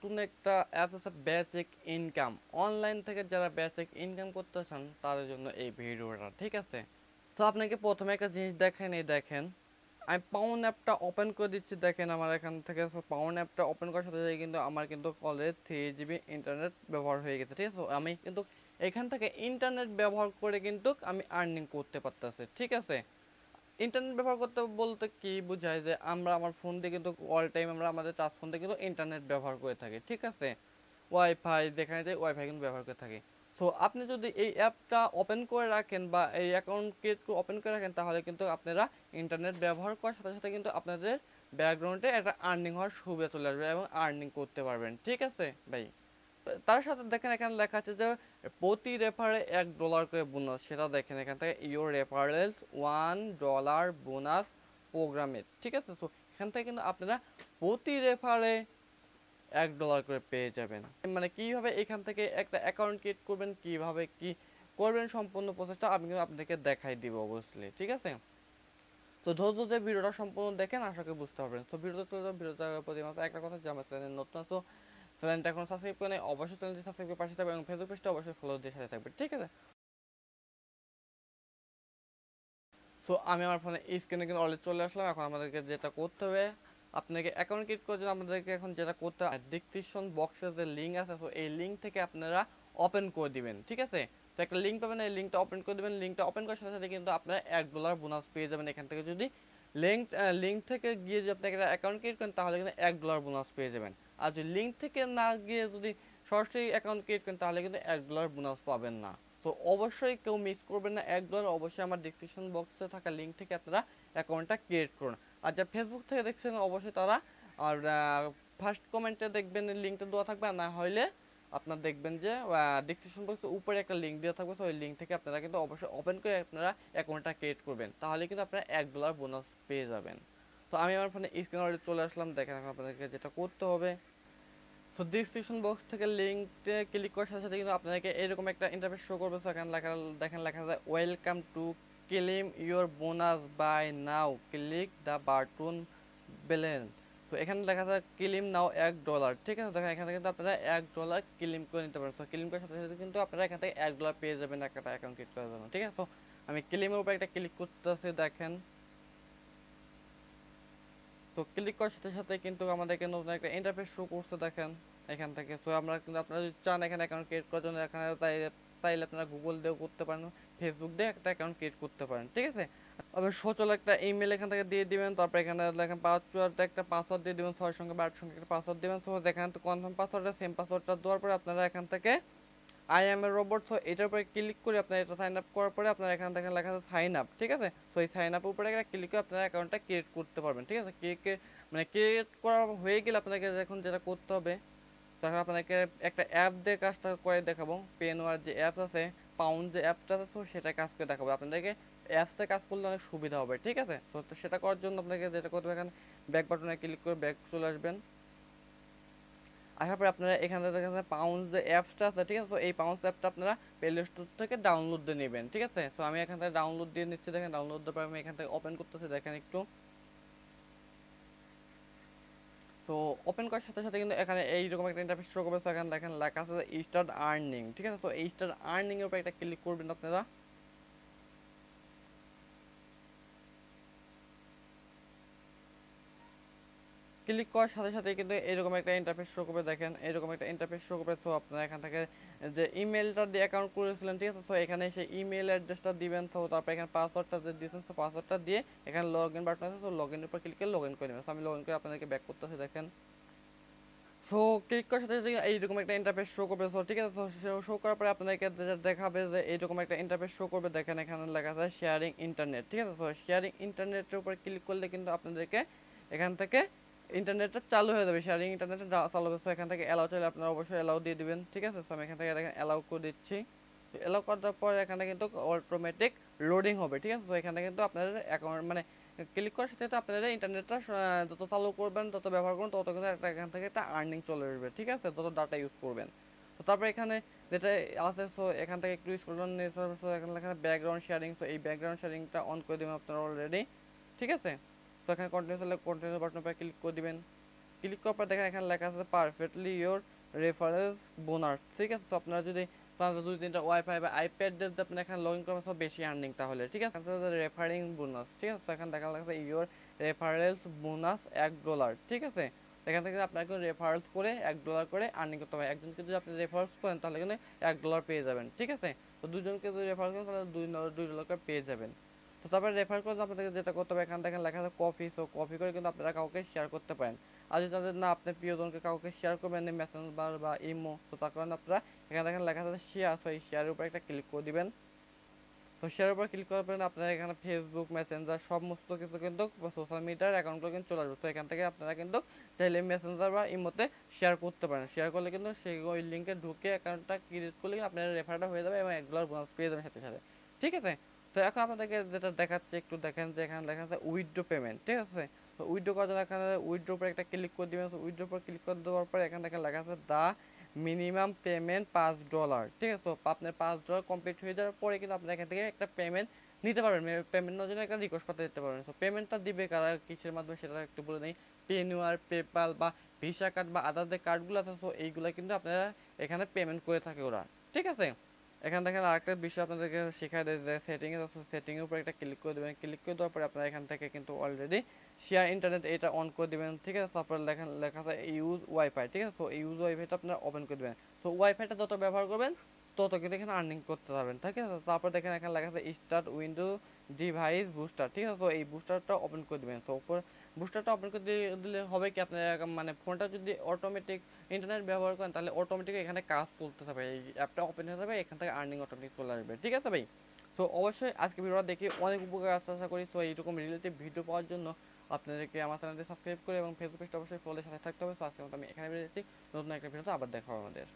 নতুন একটা অ্যাপ আছে বেসিক ইনকাম। অনলাইন থেকে যারা বেসিক ইনকাম করতে চান তাদের জন্য এই ভিডিওটা, ঠিক আছে? তো আপনাকে প্রথমে একটা জিনিস দেখেন, এই দেখেন আমি পাউন্ড অ্যাপটা ওপেন করে দিচ্ছি। দেখেন আমার এখান থেকে পাউন্ড অ্যাপটা ওপেন করার সাথে সাথে কিন্তু আমার কিন্তু অলরেডি 3 GB ইন্টারনেট ব্যবহার হয়ে গেছে, ঠিক আছে? আমি কিন্তু এখান থেকে ইন্টারনেট ব্যবহার করে কিন্তু আমি আর্নিং করতে পারতেছি, ঠিক আছে? ইন্টারনেট ব্যবহার করতে বলতে কি বোঝায় যে আমরা আমার ফোন দিয়ে কিন্তু অল টাইম আমরা আমাদের টাচ ফোন দিয়ে কিন্তু ইন্টারনেট ব্যবহার করে থাকি, ঠিক আছে? ওয়াইফাই যেখানে যাই ওয়াইফাই কিন্তু ব্যবহার করে থাকি। তো আপনি যদি এই অ্যাপটা ওপেন করে রাখেন বা এই অ্যাকাউন্ট ক্রিয়েট করে ওপেন করে রাখেন তাহলে কিন্তু আপনারা ইন্টারনেট ব্যবহার করার সাথে সাথে কিন্তু আপনাদের ব্যাকগ্রাউন্ডে একটা আর্নিং হওয়ার সুবিধা চলে আসবে এবং আর্নিং করতে পারবেন, ঠিক আছে ভাই? তার সাথে দেখেন এখানে লেখা আছে যে প্রতি রেফারে $1 করে বোনাস। সেটা দেখেন এখান থেকে ইউর রেফারেলস $1 বোনাস প্রোগ্রামে, ঠিক আছে? তো এখান থেকে কিন্তু আপনারা প্রতি রেফারে $1 করে পেয়ে যাবেন। মানে কিভাবে এখান থেকে একটা অ্যাকাউন্ট ক্রিয়েট করবেন, কিভাবে কি করবেন সম্পূর্ণ প্রসেসটা আমি কিন্তু আপনাদেরকে দেখাই দিব অবশ্যই, ঠিক আছে? তো ধৈর্য ধরে ভিডিওটা সম্পূর্ণ দেখেন, আশা করি বুঝতে পারবেন। তো ভিডিওটা প্রতি মাত্র একটা কথা যে আমার চ্যানেল নতুন আছে, চ্যানেলটা এখন সাবস্ক্রাইব করে নেই, অবশ্যই চ্যানেলটি সাবস্ক্রাইব করে পাশে থাকবে এবং ফেসবুক পেজটা অবশ্যই ফলো দিয়ে সাথে থাকবে, ঠিক আছে? সো আমি আমার ফোনে স্ক্রিনে কিন্তু অলরেডি চলে আসলাম। এখন আমাদেরকে যেটা করতে হবে, আপনাকে অ্যাকাউন্ট ক্রিয়েট করার জন্য আপনাদেরকে এখন যেটা করতে হবে, ডিসক্রিপশন বক্সে যে লিঙ্ক আছে তো এই লিঙ্ক থেকে আপনারা ওপেন করে দিবেন, ঠিক আছে? তো একটা লিঙ্ক পাবেন, এই লিঙ্কটা ওপেন করে দিবেন। লিঙ্কটা ওপেন করার সাথে সাথে কিন্তু আপনারা $1 বোনাস পেয়ে যাবেন এখান থেকে। যদি লিঙ্ক থেকে গিয়ে যদি আপনি একটা অ্যাকাউন্ট ক্রিয়েট করেন তাহলে কিন্তু $1 বোনাস পেয়ে যাবেন। আর যদি লিঙ্ক থেকে না গিয়ে যদি সরাসরি অ্যাকাউন্ট ক্রিয়েট করেন তাহলে কিন্তু $1 বোনাস পাবেন না। তো অবশ্যই কেউ মিস করবেন না $1, অবশ্যই আমার ডিসক্রিপশন বক্সে থাকা লিঙ্ক থেকে আপনারা অ্যাকাউন্টটা ক্রিয়েট করুন। আর যা ফেসবুক থেকে দেখছেন অবশ্যই তারা আর ফার্স্ট কমেন্টে দেখবেন লিঙ্কটা দেওয়া থাকবে, আর না হলে আপনার দেখবেন যে ডিসক্রিপশন বক্সের উপরে একটা লিঙ্ক দেওয়া থাকবে, তো ওই লিঙ্ক থেকে আপনারা কিন্তু অবশ্যই ওপেন করে আপনারা অ্যাকাউন্টটা ক্রিয়েট করবেন, তাহলে কিন্তু আপনারা $1 বোনাস পেয়ে যাবেন। তো আমি আমার ফোনে স্ক্রিন অলরেডি চলে আসলাম। দেখেন এখন আপনাদেরকে যেটা করতে হবে, তো ডিসক্রিপশন বক্স থেকে লিঙ্কতে ক্লিক করার সাথে সাথে কিন্তু আপনাদেরকে এরকম একটা ইন্টারফেস শো করবে। তো এখানে লেখা দেখেন লেখা যায় welcome to claim your bonus buy now click the button বেলেন। তো এখানে লেখা যায় ক্লেম নাও $1, ঠিক আছে? দেখেন এখানে কিন্তু আপনারা $1 ক্লেম করে নিতে পারেন। তো ক্লেম করার সাথে সাথে কিন্তু আপনারা এখান থেকে $1 পেয়ে যাবেন একটা অ্যাকাউন্ট ক্রিয়েট করার জন্য, ঠিক আছে? তো আমি ক্লেমের উপর একটা ক্লিক করতেছি, দেখেন। তো ক্লিক করার সাথে সাথে কিন্তু আমাদেরকে নতুন একটা ইন্টারফেস শো করছে, দেখেন এখান থেকে। তো আমরা কিন্তু আপনারা যদি চান এখানে অ্যাকাউন্ট ক্রিয়েট করার জন্য এখানে তাইলে আপনারা গুগল দিয়েও করতে পারেন, ফেসবুক দিয়ে একটা অ্যাকাউন্ট ক্রিয়েট করতে পারেন, ঠিক আছে? আবার সচল একটা ইমেল এখান থেকে দিয়ে দিবেন। তারপর এখানে দেখেন পাসওয়ার্ডটা একটা পাসওয়ার্ড দিয়ে দিবেন, 6 সংখ্যা বা 8 সংখ্যা একটা পাসওয়ার্ড দিবেন। সো যেখানে তো কনফার্ম পাসওয়ার্ডটা সেম পাসওয়ার্ডটা দেওয়ার পরে আপনারা এখান থেকে আই এম এ রোবট, তো এটার উপরে ক্লিক করে আপনারা এটা সাইন আপ করার পরে আপনারা এখান থেকে লেখা আছে সাইন আপ, ঠিক আছে? তো এই সাইন আপের উপরে ক্লিক করে আপনারা অ্যাকাউন্টটা ক্রিয়েট করতে পারবেন, ঠিক আছে? মানে ক্রিয়েট করা হয়ে গেলে আপনাকে এখন যেটা করতে হবে, তখন আপনাকে একটা অ্যাপ দিয়ে কাজটা করে দেখাবো। পেনওয়ার যে অ্যাপ আছে, পাউন্ড যে অ্যাপটা আছে, তো সেটা কাজ করে দেখাবো আপনাদেরকে। অ্যাপসে কাজ করলে অনেক সুবিধা হবে, ঠিক আছে? তো সেটা করার জন্য আপনাকে যেটা করতে হবে, এখানে ব্যাক বাটনে ক্লিক করে ব্যাক চলে আসবেন। আসার পরে আপনারা এখানে দেখেন পাউন্ড যে অ্যাপসটা আছে, ঠিক আছে? তো এই পাউন্ড অ্যাপটা আপনারা প্লে স্টোর থেকে ডাউনলোড দিয়ে নেবেন, ঠিক আছে? তো আমি এখান থেকে ডাউনলোড দিয়ে নিচ্ছি, দেখেন ডাউনলোড দেওয়ার পর আমি এখান থেকে ওপেন করতেছি, দেখেন একটু। তো ওপেন করার সাথে সাথে কিন্তু এখানে এইরকম একটা ইন্টারফেস শো করবে। এখানে দেখেন লেখা আছে স্টার্ট আর্নিং, ঠিক আছে? তো এই স্টার্ট আর্নিং এর উপর একটা ক্লিক করবেন আপনারা। ক্লিক করার সাথে সাথে কিন্তু এরকম একটা ইন্টারফেস শো করবে, দেখেন এরকম একটা ইন্টারফেস শো করবে। তো আপনারা এখান থেকে যে ইমেলটা দিয়ে অ্যাকাউন্ট করেছিলেন, ঠিক আছে? তো এখানে সেই ইমেল অ্যাড্রেসটা দিবেন। তো তারপর এখানে পাসওয়ার্ডটা যে দিয়েছেন, তো পাসওয়ার্ডটা দিয়ে এখানে লগ ইন বাটন আছে, তো লগ ইনের উপর ক্লিক করে লগ ইন করে নেবেন। তো আমি লগ ইন করে আপনাদেরকে ব্যাক করতেছি, দেখেন। সো ক্লিক করার সাথে সাথে এইরকম একটা ইন্টারফেস শো করবে। সো ঠিক আছে, তো শো করার পরে আপনাদেরকে দেখাবে যে এইরকম একটা ইন্টারফেস শো করবে, দেখেন এখানে লেখা আছে শেয়ারিং ইন্টারনেট, ঠিক আছে? তো শেয়ারিং ইন্টারনেটের উপর ক্লিক করলে কিন্তু আপনাদেরকে এখান থেকে ইন্টারনেটটা চালু হয়ে যাবে, শেয়ারিং ইন্টারনেটটা চালু হবে। সো এখান থেকে অ্যালাউ চাইলে আপনারা অবশ্যই অ্যালাউ দিয়ে দিবেন, ঠিক আছে? সো আমি এখান থেকে দেখেন অ্যালাউ করে দিচ্ছি। অ্যালাউ করার পর এখানে কিন্তু অটোমেটিক লোডিং হবে, ঠিক আছে? তো এখানে কিন্তু আপনাদের অ্যাকাউন্ট মানে ক্লিক করার সাথে সাথে আপনারা ইন্টারনেটটা যত চালু করবেন, তত ব্যবহার করুন, তত কিন্তু এখান থেকে একটা আর্নিং চলে আসবে, ঠিক আছে? তত ডাটা ইউজ করবেন। তো তারপর এখানে যেটা আছে, সো এখান থেকে একটু স্ক্রল ডাউন এখানে লেখা ব্যাকগ্রাউন্ড শেয়ারিং, তো এই ব্যাকগ্রাউন্ড শেয়ারিংটা অন করে দেবেন আপনারা অলরেডি, ঠিক আছে? তো এখানে কন্টিনিউ করলে কন্টিনিউ বাটনের উপরে ক্লিক করে দিবেন। ক্লিক করার পর দেখেন এখানে লেখা আছে পারফেক্টলি ইওর রেফারেন্স বোনাস, ঠিক আছে। তো আপনারা যদি 2-3টা ওয়াইফাই বা আইপ্যাড দিয়ে যদি আপনি এখানে লগ ইন করেন সব বেশি আর্নিং তাহলে, ঠিক আছে। রেফারিং বোনাস, ঠিক আছে। তো এখানে দেখা লাগছে ইওর রেফারেন্স বোনাস $1, ঠিক আছে। এখান থেকে আপনাকে রেফারেন্স করে $1 করে আর্নিং করতে হবে। একজনকে যদি আপনি রেফারেন্স করেন তাহলে এখানে $1 পেয়ে যাবেন, ঠিক আছে। তো দুজনকে যদি রেফার করেন তাহলে $2 করে পেয়ে যাবেন। তো তারপরে রেফার করে আপনাদেরকে যেটা করতে হবে, এখান থেকে লেখা আছে কপি, সো কপি করে কিন্তু আপনারা কাউকে শেয়ার করতে পারেন। আর যদি তাদের না আপনি প্রিয়জনকে কাউকে শেয়ার করবেন মেসেঞ্জার বা ইমো, তো তার কারণে আপনারা এখানে দেখেন লেখা আছে শেয়ার, তো এই শেয়ারের উপর একটা ক্লিক করে দিবেন। তো শেয়ারের উপর ক্লিক করার পরে আপনারা এখানে ফেসবুক মেসেঞ্জার সমস্ত কিছু কিন্তু সোশ্যাল মিডিয়ার অ্যাকাউন্টগুলো কিন্তু চলে আসবে। তো এখান থেকে আপনারা কিন্তু চাইলে মেসেঞ্জার বা ইমোতে শেয়ার করতে পারেন। শেয়ার করলে কিন্তু সেই ওই লিঙ্কে ঢুকে অ্যাকাউন্টটা ক্রিয়েট করলে আপনার রেফারটা হয়ে যাবে এবং $1 বোনাস পেয়ে যাবেন সাথে সাথে, ঠিক আছে। তো এখন আপনাদেরকে যেটা দেখাচ্ছে একটু দেখেন যে এখানে লেখা আছে উইথড্র পেমেন্ট, ঠিক আছে। তো উইথড্র করার জন্য এখানে উইথড্র উপর একটা ক্লিক করে দিবেন। তো উইথড্র উপর ক্লিক করে দেওয়ার পর এখানে দেখেন লেখা আছে দা মিনিমাম পেমেন্ট $5, ঠিক আছে। তো আপনার $5 কমপ্লিট হয়ে যাওয়ার পরে কিন্তু আপনি এখান থেকে একটা পেমেন্ট নিতে পারবেন। পেমেন্ট নেওয়ার জন্য একটা রিকোয়েস্ট পাঠাতে দিতে পারবেন। তো পেমেন্টটা দিবে কারা, কিসের মাধ্যমে সেটা একটু বলে নেই। পেনিউয়ার, পেপাল বা ভিসা কার্ড বা আদার যে কার্ডগুলো আছে, তো এইগুলো কিন্তু আপনারা এখানে পেমেন্ট করে থাকে ওরা, ঠিক আছে। এখান থেকে আরেকটা বিষয় আপনাদেরকে শেখায় দেয় যে সেটিংয়ে, সেটিংয়ের উপর একটা ক্লিক করে দেবেন। ক্লিক করে দেওয়ার পরে আপনারা এখান থেকে কিন্তু অলরেডি শেয়ার ইন্টারনেট এটা অন করে দেবেন, ঠিক আছে। তারপর লেখা আছে ইউজ ওয়াইফাই, ঠিক আছে। তো ইউজ ওয়াইফাইটা আপনারা ওপেন করে দেবেন। তো ওয়াইফাইটা যত ব্যবহার করবেন তত কিন্তু এখানে আর্নিং করতে পারবেন, ঠিক আছে। তারপর দেখেন এখানে লেখা আছে স্টার্ট উইন্ডো ডিভাইস বুস্টার, ঠিক আছে। তো এই বুস্টারটা ওপেন করে দেবেন। তো উপর বুস্টারটা ওপেন করে দিলে হবে কি আপনার মানে ফোনটা যদি অটোমেটিক ইন্টারনেট ব্যবহার করেন তাহলে অটোমেটিক এখানে কাজ চলতে থাকবে, এই অ্যাপটা ওপেন হয়ে যাবে, এখান থেকে আর্নিং অটোমেটিক চলে আসবে, ঠিক আছে ভাই। তো অবশ্যই আজকে ভিডিওটা দেখে অনেক উপকার আসতে আশা করি। তো এইরকম রিলেটিভ ভিডিও পাওয়ার জন্য আপনাদেরকে আমার চ্যানেলটি সাবস্ক্রাইব করে এবং ফেসবুক পেজটা অবশ্যই ফলোর সাথে থাকতে হবে। তো আজকের মতো আমি এখানে বেরিয়েছি, নতুন একটা ভিডিওতে আবার দেখা হবে আমাদের।